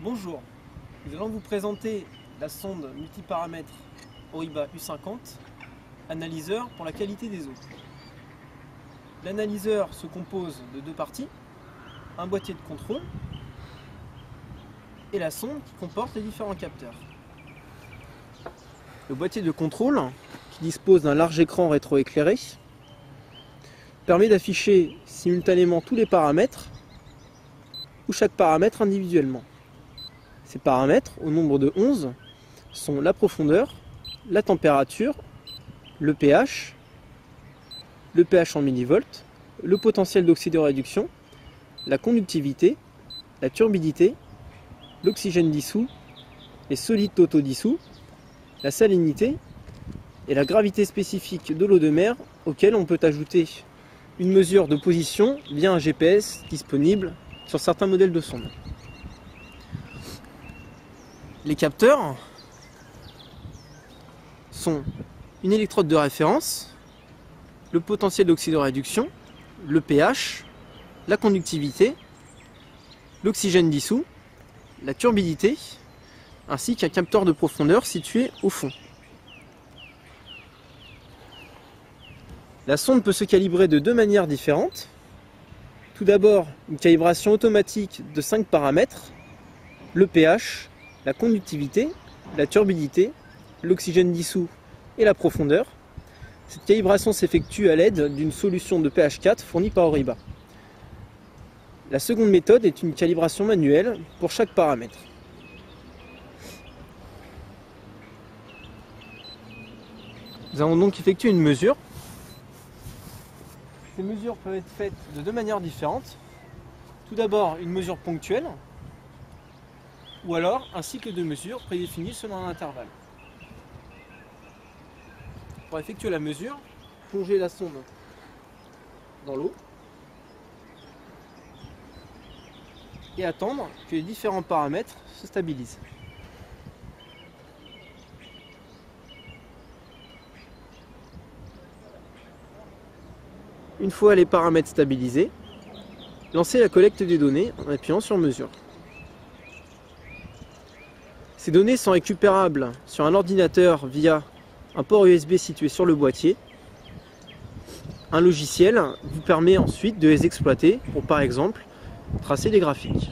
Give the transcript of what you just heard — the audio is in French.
Bonjour, nous allons vous présenter la sonde multiparamètre Oriba U50, analyseur pour la qualité des eaux. L'analyseur se compose de deux parties, un boîtier de contrôle et la sonde qui comporte les différents capteurs. Le boîtier de contrôle, qui dispose d'un large écran rétroéclairé, permet d'afficher simultanément tous les paramètres ou chaque paramètre individuellement. Ces paramètres, au nombre de 11, sont la profondeur, la température, le pH en millivolts, le potentiel d'oxydoréduction, la conductivité, la turbidité, l'oxygène dissous, les solides totaux dissous, la salinité et la gravité spécifique de l'eau de mer, auquel on peut ajouter une mesure de position via un GPS disponible sur certains modèles de sondes. Les capteurs sont une électrode de référence, le potentiel d'oxydoréduction, le pH, la conductivité, l'oxygène dissous, la turbidité, ainsi qu'un capteur de profondeur situé au fond. La sonde peut se calibrer de deux manières différentes. Tout d'abord, une calibration automatique de 5 paramètres, le pH, la conductivité, la turbidité, l'oxygène dissous et la profondeur. Cette calibration s'effectue à l'aide d'une solution de pH 4 fournie par Oriba. La seconde méthode est une calibration manuelle pour chaque paramètre. Nous allons donc effectuer une mesure. Ces mesures peuvent être faites de deux manières différentes. Tout d'abord, une mesure ponctuelle, ou alors un cycle de mesure prédéfini selon un intervalle. Pour effectuer la mesure, plongez la sonde dans l'eau et attendre que les différents paramètres se stabilisent. Une fois les paramètres stabilisés, lancez la collecte des données en appuyant sur mesure. Ces données sont récupérables sur un ordinateur via un port USB situé sur le boîtier. Un logiciel vous permet ensuite de les exploiter pour, par exemple, tracer des graphiques.